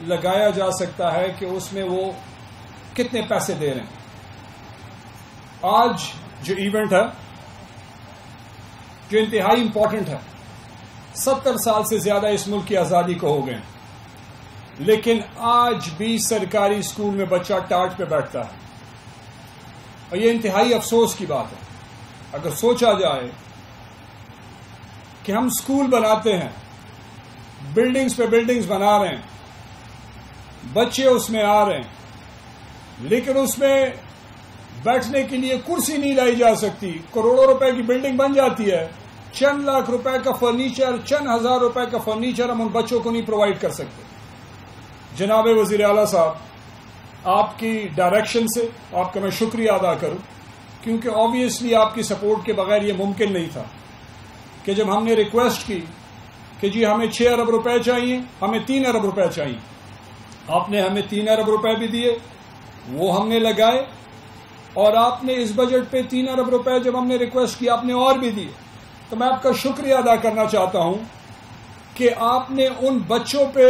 لگایا جا سکتا ہے کہ اس میں وہ کتنے پیسے دے رہے ہیں. آج جو ایونٹ ہے جو انتہائی امپورٹنٹ ہے، 70 سال سے زیادہ اس ملک کی آزادی کو ہو گئے، لیکن آج بھی سرکاری اسکول میں بچہ ٹاٹ پہ بیٹھتا ہے، اور یہ انتہائی افسوس کی بات ہے. اگر سوچا جائے کہ ہم اسکول بناتے ہیں، بلڈنگز پہ بلڈنگز بنا رہے ہیں، بچے اس میں آ رہے ہیں، لیکن اس میں بیٹھنے کے لیے کرسی نہیں لائی جا سکتی. کروڑوں روپے کی بلڈنگ بن جاتی ہے، چند لاکھ روپے کا فرنیچر، چند ہزار روپے کا فرنیچر ہم ان بچوں کو نہیں پرووائڈ کر سکتے. جناب وزیر اعلیٰ صاحب، آپ کی ڈائریکشن سے آپ کا میں شکریہ ادا کروں، کیونکہ آبویسلی آپ کی سپورٹ کے بغیر یہ ممکن نہیں تھا کہ جب ہم نے ریکویسٹ کی کہ جی ہمیں 6 ارب روپے چاہیے، ہمیں 3 ارب روپے چاہیے، آپ نے ہمیں 3 ارب روپے بھی دیے، وہ ہم نے لگائے، اور آپ نے اس بجٹ پہ 3 ارب روپے جب ہم نے ریکویسٹ کی آپ نے اور بھی دیے. تو میں آپ کا شکریہ ادا کرنا چاہتا ہوں کہ آپ نے ان بچوں پہ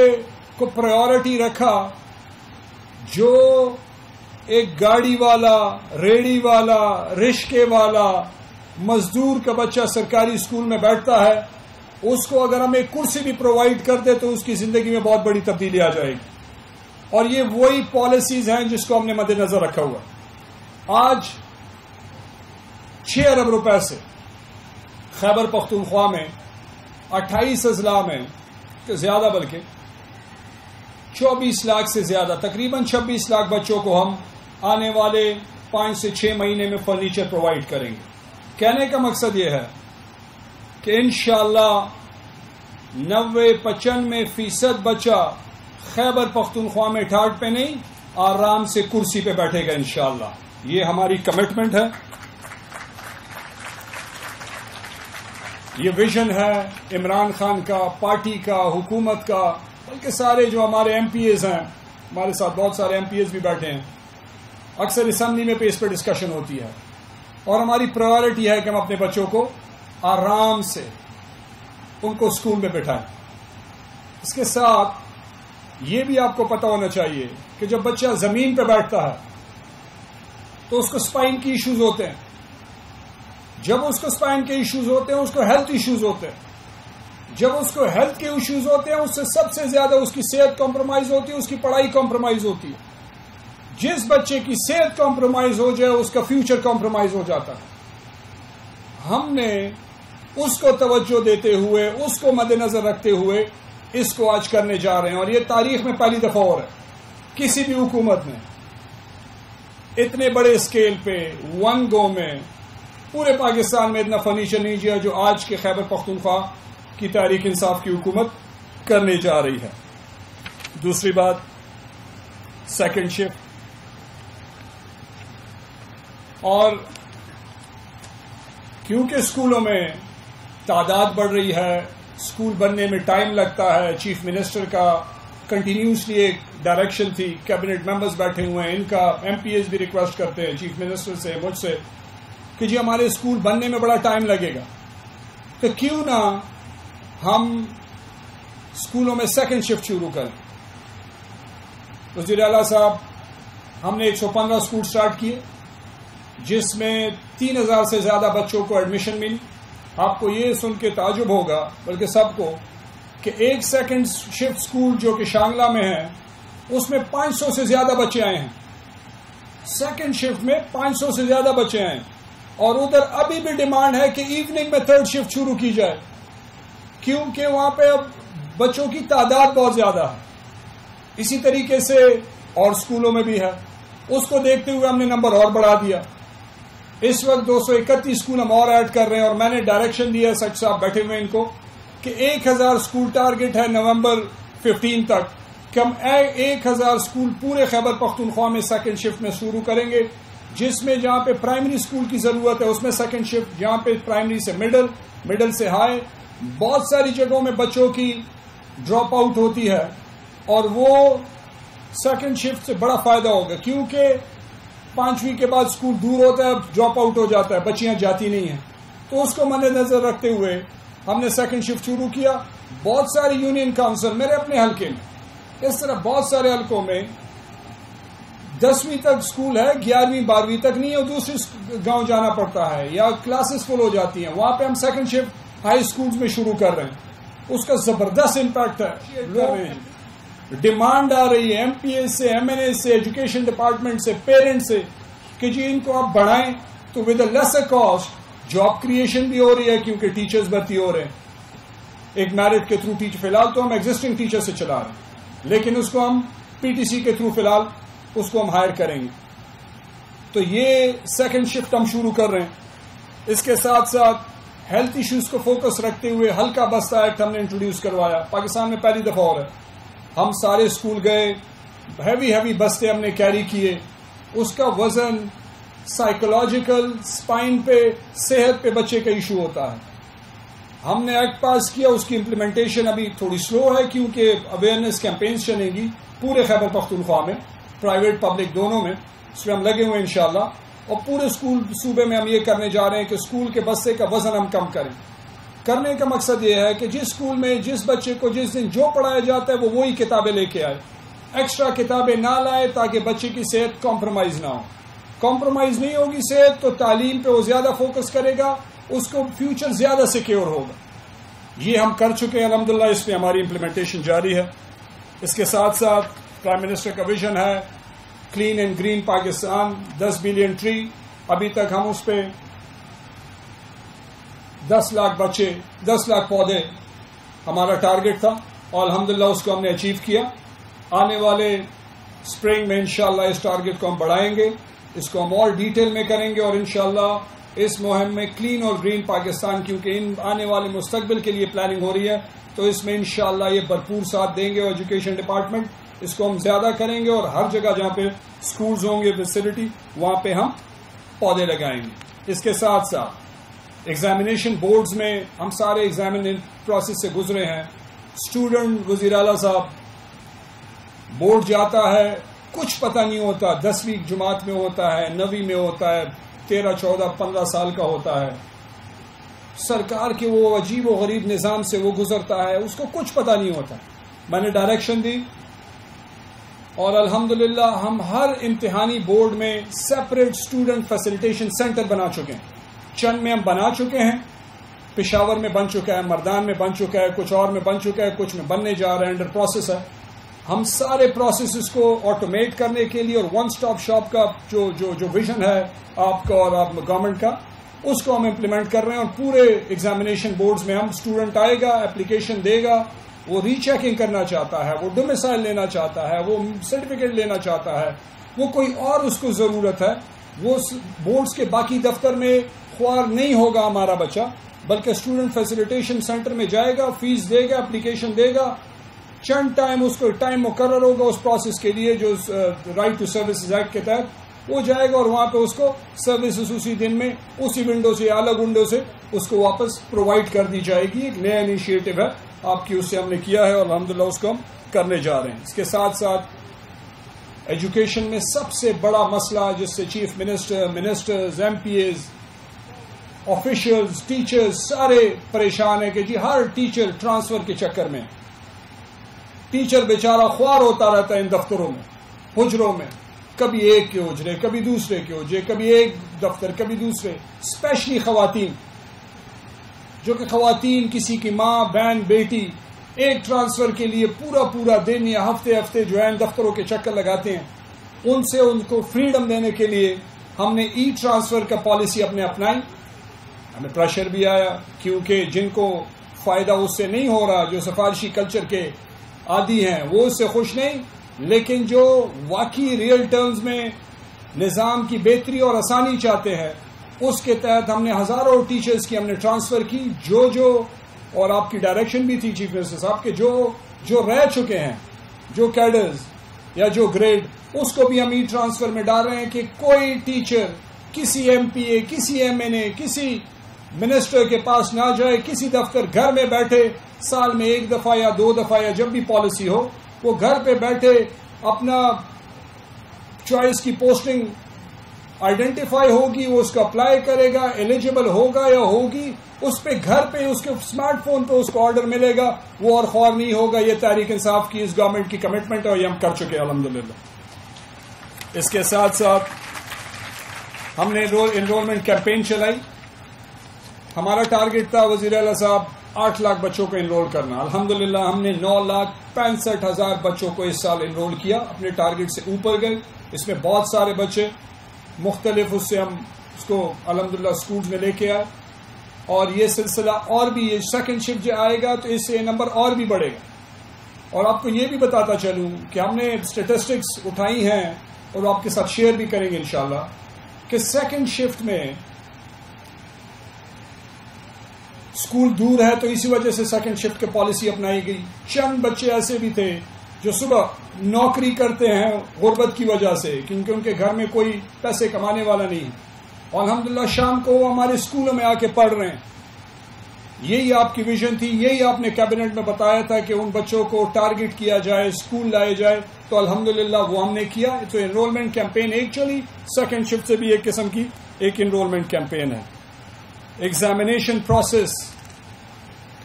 کو پرائیورٹی رکھا جو ایک گاڑی والا، ریڑھی والا، رشکے والا، مزدور کا بچہ سرکاری اسکول میں بیٹھتا ہے، اس کو اگر ہم ایک کرسی بھی پرووائڈ کر دیں تو اس کی زندگی میں بہت بڑی تبدیلی آ جائے گی. اور یہ وہی پالیسیز ہیں جس کو ہم نے مد نظر رکھا ہوا. آج 6 ارب روپے سے خیبر پختونخوا میں 28 اضلاع میں زیادہ، بلکہ 24 لاکھ سے زیادہ، تقریباً 26 لاکھ بچوں کو ہم آنے والے 5 سے 6 مہینے میں فرنیچر پرووائڈ کریں گے. کہنے کا مقصد یہ ہے کہ انشاءاللہ 90-95% بچہ خیبر پختونخوا میں ٹھاٹ پہ نہیں، آرام سے کرسی پہ بیٹھے گا انشاءاللہ. یہ ہماری کمٹمنٹ ہے، یہ ویژن ہے عمران خان کا، پارٹی کا، حکومت کا، بلکہ سارے جو ہمارے ایم پی ایز ہیں، ہمارے ساتھ بہت سارے ایم پی ایز بھی بیٹھے ہیں، اکثر اسمبلی میں اس پہ ڈسکشن ہوتی ہے، اور ہماری پرائیورٹی ہے کہ ہم اپنے بچوں کو آرام سے ان کو اسکول میں بٹھائیں. اس کے ساتھ یہ بھی آپ کو پتا ہونا چاہیے کہ جب بچہ زمین پہ بیٹھتا ہے تو اس کو اسپائن کی ایشوز ہوتے ہیں. جب اس کو اسپائن کے ایشوز ہوتے ہیں اس کو ہیلتھ ایشوز ہوتے ہیں. جب اس کو ہیلتھ کے ایشوز ہوتے ہیں اس سے سب سے زیادہ اس کی صحت کمپرومائز ہوتی ہے، اس کی پڑھائی کمپرومائز ہوتی ہے. جس بچے کی صحت کمپرومائز ہو جائے اس کا فیوچر کمپرومائز ہو جاتا ہے. ہم نے اس کو توجہ دیتے ہوئے، اس کو مد نظر رکھتے ہوئے اس کو آج کرنے جا رہے ہیں. اور یہ تاریخ میں پہلی دفعہ ہو رہا ہے، کسی بھی حکومت نے اتنے بڑے اسکیل پہ ون گو میں پورے پاکستان میں اتنا فرنیچر نہیں دیا جو آج کے خیبر پختونخوا کی تحریک انصاف کی حکومت کرنے جا رہی ہے. دوسری بات، سیکنڈ شفٹ. اور کیونکہ اسکولوں میں تعداد بڑھ رہی ہے، اسکول بننے میں ٹائم لگتا ہے، چیف منسٹر کا کنٹینیوسلی ایک ڈائریکشن تھی، کیبنٹ ممبرز بیٹھے ہوئے ہیں، ان کا ایم پی ایز بھی ریکویسٹ کرتے ہیں چیف منسٹر سے، مجھ سے، کہ جی ہمارے اسکول بننے میں بڑا ٹائم لگے گا، تو کیوں نہ ہم اسکولوں میں سیکنڈ شفٹ شروع کریں. وزیر اعلیٰ صاحب، ہم نے 115 اسکول سٹارٹ کیے جس میں 3000 سے زیادہ بچوں کو ایڈمیشن ملی. آپ کو یہ سن کے تعجب ہوگا، بلکہ سب کو، کہ ایک سیکنڈ شفٹ اسکول جو کہ شانگلہ میں ہے اس میں 500 سے زیادہ بچے آئے ہیں. سیکنڈ شفٹ میں 500 سے زیادہ بچے آئے ہیں. اور ادھر ابھی بھی ڈیمانڈ ہے کہ ایوننگ میں تھرڈ شفٹ شروع کی جائے، کیونکہ وہاں پہ اب بچوں کی تعداد بہت زیادہ ہے. اسی طریقے سے اور اسکولوں میں بھی ہے. اس کو دیکھتے ہوئے ہم نے نمبر اور بڑھا دیا. اس وقت 231 اسکول ہم اور ایڈ کر رہے ہیں، اور میں نے ڈائریکشن دیا سچ صاحب بیٹھے ہوئے ان کو کہ 1000 اسکول ٹارگٹ ہے نومبر 15 تک کہ ہم 1000 اسکول پورے خیبر پختونخوا میں سیکنڈ شفٹ میں شروع کریں گے، جس میں جہاں پہ پرائمری اسکول کی ضرورت ہے اس میں سیکنڈ شفٹ، جہاں پہ پرائمری سے مڈل سے ہائی. بہت ساری جگہوں میں بچوں کی ڈراپ آؤٹ ہوتی ہے، اور وہ سیکنڈ شفٹ سے بڑا فائدہ ہوگا، کیونکہ 5ویں کے بعد اسکول دور ہوتا ہے، ڈراپ آؤٹ ہو جاتا ہے، بچیاں جاتی نہیں ہیں. تو اس کو مد نظر رکھتے ہوئے ہم نے سیکنڈ شفٹ شروع کیا. بہت ساری یونین کاؤنسل میرے اپنے حلقے میں اس طرح بہت سارے حلقوں میں 10ویں تک اسکول ہے، 11ویں 12ویں تک نہیں ہے، اور دوسرے گاؤں جانا پڑتا ہے یا کلاسز فل ہو جاتی ہیں. وہاں پہ ہم سیکنڈ شفٹ ہائی اسکولز میں شروع کر رہے ہیں. اس کا زبردست امپیکٹ ہے. ڈیمانڈ آ رہی ہے ایم پی اے سے، ایم این اے سے، ایجوکیشن ڈپارٹمنٹ سے، پیرنٹ سے کہ جی ان کو آپ بڑھائیں. تو with a lesser cost job creation بھی ہو رہی ہے کیونکہ ٹیچرز بھرتی ہو رہے ہیں. ایک میرٹ کے تھرو ٹیچر، فی الحال تو ہم ایگزسٹنگ ٹیچر سے چلا رہے ہیں، لیکن اس کو ہم پی ٹی سی کے تھرو فی الحال اس کو ہم ہائر کریں گے. تو یہ سیکنڈ شفٹ ہم شروع کر رہے ہیں. اس کے ساتھ ساتھ ہیلتھ ایشوز کو فوکس رکھتے ہوئے ہلکا بستہ ایکٹ ہم نے انٹروڈیوس کروایا. پاکستان میں پہلی دفعہ ہو رہا ہے. ہم سارے اسکول گئے، ہیوی بستے ہم نے کیری کیے. اس کا وزن سائیکولوجیکل، اسپائن پہ، صحت پہ بچے کا ایشو ہوتا ہے. ہم نے ایکٹ پاس کیا. اس کی امپلیمنٹیشن ابھی تھوڑی سلو ہے کیونکہ اویئرنیس کیمپینز چلیں گی پورے خیبر پختونخوا میں، پرائیویٹ پبلک دونوں میں. اس میں ہم لگے ہوئے انشاءاللہ. اور پورے صوبے میں ہم یہ کرنے جا رہے ہیں کہ اسکول کے بستے کا وزن ہم کم کریں. کرنے کا مقصد یہ ہے کہ جس اسکول میں جس بچے کو جس دن جو پڑھایا جاتا ہے وہ وہی کتابیں لے کے آئے، ایکسٹرا کتابیں نہ لائے تاکہ بچے کی صحت کمپرومائز نہ ہو. کمپرومائز نہیں ہوگی صحت تو تعلیم پہ وہ زیادہ فوکس کرے گا، اس کو فیوچر زیادہ سیکیور ہوگا. یہ ہم کر چکے ہیں الحمدللہ. اس پہ ہماری امپلیمنٹیشن جاری ہے. اس کے ساتھ ساتھ پرائم منسٹر کا ویژن ہے clean and green Pakistan, 10 billion tree. ابھی تک ہم اس پہ 10 لاکھ بچے، 10 لاکھ پودے ہمارا ٹارگٹ تھا اور الحمدللہ اس کو ہم نے اچیو کیا. آنے والے اسپرنگ میں انشاءاللہ اس ٹارگٹ کو ہم بڑھائیں گے. اس کو ہم اور ڈیٹیل میں کریں گے اور انشاءاللہ اس مہم میں کلین اور گرین پاکستان، کیونکہ ان آنے والے مستقبل کے لیے پلاننگ ہو رہی ہے، تو اس میں انشاءاللہ یہ بھرپور ساتھ دیں گے. اور ایجوکیشن ڈپارٹمنٹ اس کو ہم زیادہ کریں گے اور ہر جگہ جہاں پہ اسکولز ہوں گے، فیسلٹی، وہاں پہ ہم پودے لگائیں گے. اس کے ساتھ ساتھ ایگزامینیشن بورڈز میں ہم سارے ایگزامینیشن پروسیس سے گزرے ہیں. اسٹوڈنٹ وزیر اعلیٰ صاحب بورڈ جاتا ہے، کچھ پتہ نہیں ہوتا، 10ویں جماعت میں ہوتا ہے، 9ویں میں ہوتا ہے، 13، 14، 15 سال کا ہوتا ہے. سرکار کے وہ عجیب و غریب نظام سے وہ گزرتا ہے، اس کو کچھ پتہ نہیں ہوتا. میں نے ڈائریکشن دی اور الحمدللہ ہم ہر امتحانی بورڈ میں سیپریٹ اسٹوڈنٹ فیسیلیٹیشن سینٹر بنا چکے ہیں. چند میں ہم بنا چکے ہیں، پشاور میں بن چکا ہے، مردان میں بن چکا ہے، کچھ اور میں بن چکا ہے، کچھ میں بننے جا رہا ہے، انڈر پروسیس ہے. ہم سارے پروسیسز کو آٹومیٹ کرنے کے لیے اور ون سٹاپ شاپ کا جو ویژن ہے آپ کا اور آپ گورنمنٹ کا، اس کو ہم امپلیمنٹ کر رہے ہیں. اور پورے ایگزامینیشن بورڈز میں ہم اسٹوڈنٹ آئے گا، اپلیکیشن دے گا، وہ ری چیکنگ کرنا چاہتا ہے، وہ ڈومیسائل لینا چاہتا ہے، وہ سرٹیفکیٹ لینا چاہتا ہے، وہ کوئی اور اس کو ضرورت ہے، وہ بورڈز کے باقی دفتر میں خوار نہیں ہوگا ہمارا بچہ، بلکہ اسٹوڈنٹ فیسیلیٹیشن سینٹر میں جائے گا، فیس دے گا، اپلیکیشن دے گا، چند ٹائم اس کو ٹائم مقرر ہوگا اس پروسیس کے لیے جو رائٹ ٹو سروسز ایکٹ کے تحت، وہ جائے گا اور وہاں پہ اس کو سروسز اسی دن میں اسی ونڈو سے یا الگ ونڈو سے اس کو واپس پرووائڈ کر دی جائے گی. ایک نیا انیشیٹو ہے آپ کی، اس سے ہم نے کیا ہے اور الحمدللہ اس کو ہم کرنے جا رہے ہیں. اس کے ساتھ ساتھ ایجوکیشن میں سب سے بڑا مسئلہ جس سے chief minister, ministers, MPs, officials, teachers سارے پریشان ہیں کہ جی ہر ٹیچر ٹرانسفر کے چکر میں، ٹیچر بیچارہ خوار ہوتا رہتا ہے ان دفتروں میں، حجروں میں، کبھی ایک کے حجرے، کبھی دوسرے کے حجرے، کبھی ایک دفتر، کبھی دوسرے. اسپیشلی خواتین، جو کہ خواتین کسی کی ماں، بہن، بیٹی ایک ٹرانسفر کے لیے پورا دن یا ہفتے جو ہے ان دفتروں کے چکر لگاتے ہیں، ان سے ان کو فریڈم دینے کے لیے ہم نے ای ٹرانسفر کا پالیسی اپنے اپنائی. ہمیں پریشر بھی آیا کیونکہ جن کو فائدہ اس سے نہیں ہو رہا، جو سفارشی کلچر کے عادی ہیں، وہ اس سے خوش نہیں، لیکن جو واقعی ریئل ٹرمز میں نظام کی بہتری اور آسانی چاہتے ہیں، اس کے تحت ہم نے ہزاروں ٹیچرز کی ہم نے ٹرانسفر کی. جو اور آپ کی ڈائریکشن بھی تھی چیف منسٹر صاحب کے جو رہ چکے ہیں، جو کیڈرز یا جو گریڈ، اس کو بھی ہم ای ٹرانسفر میں ڈال رہے ہیں کہ کوئی ٹیچر کسی ایم پی اے، کسی ایم این اے، کسی منسٹر کے پاس نہ جائے، کسی دفتر، گھر میں بیٹھے سال میں 1 دفعہ یا 2 دفعہ یا جب بھی پالیسی ہو، وہ گھر پہ بیٹھے اپنا چوائس کی پوسٹنگ آئیڈینٹیفائی ہوگی، وہ اس کو اپلائی کرے گا، ایلیجیبل ہوگا یا ہوگی، اس پہ گھر پہ اس کے اسمارٹ فون پہ اس کو آرڈر ملے گا، وہ اور خوار نہیں ہوگا. یہ تحریک انصاف کی اس گورنمنٹ کی کمٹمنٹ ہے اور یہ ہم کر چکے ہیں الحمدللہ. اس کے ساتھ ساتھ ہم نے انرولمنٹ کیمپین چلائی. ہمارا ٹارگٹ تھا وزیر اعلیٰ صاحب 8 لاکھ بچوں کو انرول کرنا. الحمدللہ ہم نے 9,65,000 بچوں کو اس سال انرول کیا. اپنے ٹارگٹ سے اوپر گئے. اس میں بہت سارے بچے مختلف اس سے ہم اس کو الحمدللہ اسکولز میں لے کے آئے. اور یہ سلسلہ اور بھی، یہ سیکنڈ شفٹ جو آئے گا تو اس سے نمبر اور بھی بڑھے گا. اور آپ کو یہ بھی بتاتا چلوں کہ ہم نے اسٹیٹسٹکس اٹھائی ہیں اور آپ کے ساتھ شیئر بھی کریں گے انشاءاللہ کہ سیکنڈ شفٹ میں اسکول دور ہے تو اسی وجہ سے سیکنڈ شفٹ کی پالیسی اپنائی گئی. چند بچے ایسے بھی تھے جو صبح نوکری کرتے ہیں غربت کی وجہ سے، کیونکہ ان کے گھر میں کوئی پیسے کمانے والا نہیں ہے، اور الحمدللہ شام کو وہ ہمارے اسکولوں میں آ کے پڑھ رہے ہیں. یہی آپ کی ویژن تھی، یہی آپ نے کیبنٹ میں بتایا تھا کہ ان بچوں کو ٹارگٹ کیا جائے، اسکول لائے جائے. تو الحمدللہ وہ ہم نے کیا. تو انرولمنٹ کیمپین ایک چلی، سیکنڈ شفٹ سے بھی ایک قسم کی ایک انرولمنٹ کیمپین ہے. ایگزامینیشن پروسیس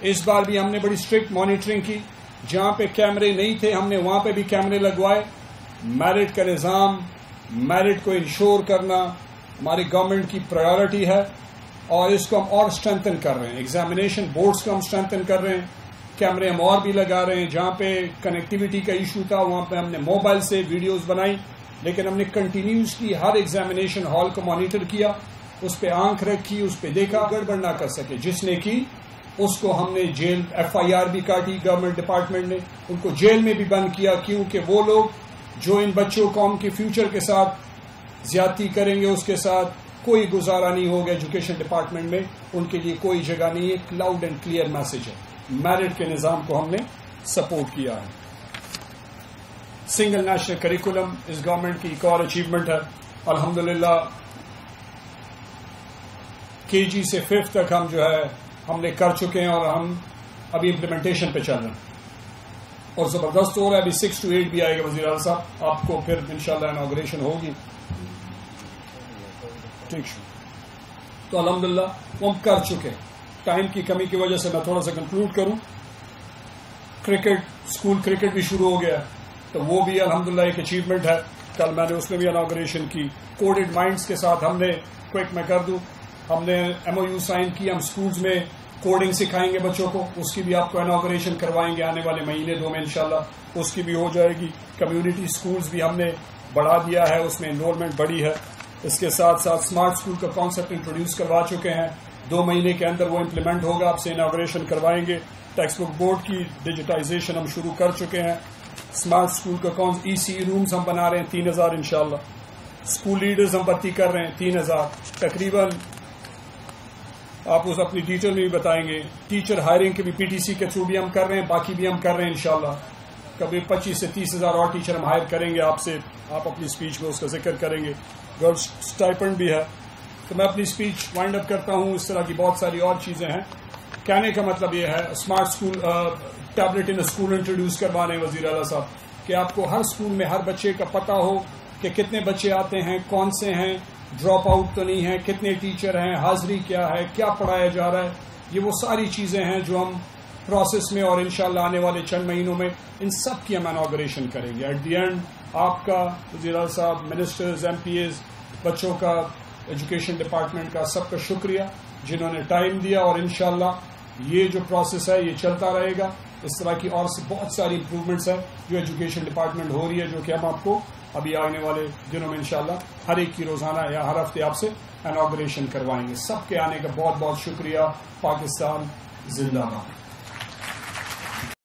اس بار بھی ہم نے بڑی اسٹرکٹ مانیٹرنگ کی. جہاں پہ کیمرے نہیں تھے ہم نے وہاں پہ بھی کیمرے لگوائے. میرٹ کا نظام، میرٹ کو انشور کرنا ہماری گورنمنٹ کی پرائیورٹی ہے اور اس کو ہم اور اسٹرینتھن کر رہے ہیں. ایگزامینیشن بورڈز کو ہم اسٹرینتھن کر رہے ہیں. کیمرے ہم اور بھی لگا رہے ہیں. جہاں پہ کنیکٹیوٹی کا ایشو تھا وہاں پہ ہم نے موبائل سے ویڈیوز بنائی، لیکن ہم نے کنٹینیوسلی ہر ایگزامینیشن ہال کو مانیٹر کیا، اس پہ آنکھ رکھی، اس پہ دیکھا گڑبڑ نہ کر سکے. جس نے کی اس کو ہم نے جیل FIR بھی کاٹی. گورنمنٹ ڈپارٹمنٹ نے ان کو جیل میں بھی بند کیا، کیونکہ وہ لوگ جو ان بچوں کو ان کے فیوچر کے ساتھ زیادتی کریں گے اس کے ساتھ کوئی گزارا نہیں ہوگا. ایجوکیشن ڈپارٹمنٹ میں ان کے لیے کوئی جگہ نہیں ہے. لاؤڈ اینڈ کلیئر میسج ہے. میرٹ کے نظام کو ہم نے سپورٹ کیا ہے. سنگل نیشنل کریکولم اس گورنمنٹ کی ایک اور اچیومنٹ ہے. الحمدللہ KG سے 5th تک ہم جو ہے ہم نے کر چکے ہیں اور ہم ابھی امپلیمنٹیشن پہ چل رہے ہیں اور زبردست ہو رہا ہے. ابھی 6 to 8 بھی آئے گا وزیر اعظم صاحب، آپ کو پھر انشاءاللہ انوگریشن ہوگی. ٹھیک ہے. تو الحمدللہ وہ ہم کر چکے. ٹائم کی کمی کی وجہ سے میں تھوڑا سا کنکلوڈ کروں. کرکٹ، اسکول کرکٹ بھی شروع ہو گیا تو وہ بھی الحمدللہ ایک اچیومنٹ ہے. کل میں نے اس میں بھی انوگریشن کی. کوڈڈ مائنڈز کے ساتھ ہم نے کوئک میں کر دوں، ہم نے MOU سائن کی. ہم سکولز میں کوڈنگ سکھائیں گے بچوں کو. اس کی بھی آپ کو انوگریشن کروائیں گے آنے والے مہینے 2 میں انشاءاللہ. اس کی بھی ہو جائے گی. کمیونٹی سکولز بھی ہم نے بڑھا دیا ہے، اس میں انرولمنٹ بڑی ہے. اس کے ساتھ ساتھ اسمارٹ اسکول کا کانسیپٹ انٹروڈیوس کروا چکے ہیں. 2 مہینے کے اندر وہ امپلیمنٹ ہوگا. آپ سے انوگریشن کروائیں گے. ٹیکسٹ بک بورڈ کی ڈیجیٹائزیشن ہم شروع کر چکے ہیں. اسمارٹ اسکول کا EC رومز ہم بنا رہے ہیں 3,000 انشاءاللہ. اسکول لیڈرز ہم بھرتی کر رہے ہیں 3,000 تقریباً. آپ اس اپنی ڈیٹیل میں بھی بتائیں گے. ٹیچر ہائرنگ کے بھی PTC کے تھرو بھی ہم کر رہے ہیں، باقی بھی ہم کر رہے ہیں انشاءاللہ. کبھی 25 سے 30,000 اور ٹیچر ہم ہائر کریں گے. آپ سے آپ اپنی اسپیچ میں اس کا ذکر کریں گے. گرلز اسٹائپنڈ بھی ہے. تو میں اپنی اسپیچ وائنڈ اپ کرتا ہوں. اس طرح کی بہت ساری اور چیزیں ہیں. کہنے کا مطلب یہ ہے smart school tablet in school introduce کروانے وزیر اعلیٰ صاحب کہ آپ کو ہر اسکول میں ہر بچے کا پتہ ہو کہ کتنے بچے آتے ہیں، کون سے ہیں، ڈراپ آؤٹ تو نہیں ہے، کتنے ٹیچر ہیں، حاضری کیا ہے، کیا پڑھایا جا رہا ہے. یہ وہ ساری چیزیں ہیں جو ہم پروسیس میں اور انشاءاللہ آنے والے چند مہینوں میں ان سب کی ہم انوگریشن کریں گے. ایٹ دی اینڈ آپ کا وزیر اعظم صاحب، منسٹرز، MPAs، بچوں کا، ایجوکیشن ڈپارٹمنٹ کا سب کا شکریہ جنہوں نے ٹائم دیا. اور انشاءاللہ یہ جو پروسیس ہے یہ چلتا رہے گا. اس طرح کی اور بہت ساری امپروومنٹس ہیں جو ایجوکیشن ڈپارٹمنٹ ہو رہی ہے، جو کہ ہم آپ کو ابھی آنے والے دنوں میں انشاءاللہ ہر ایک کی روزانہ یا ہر ہفتے آپ سے انوگریشن کروائیں گے. سب کے آنے کا بہت بہت شکریہ. پاکستان زندہ باد.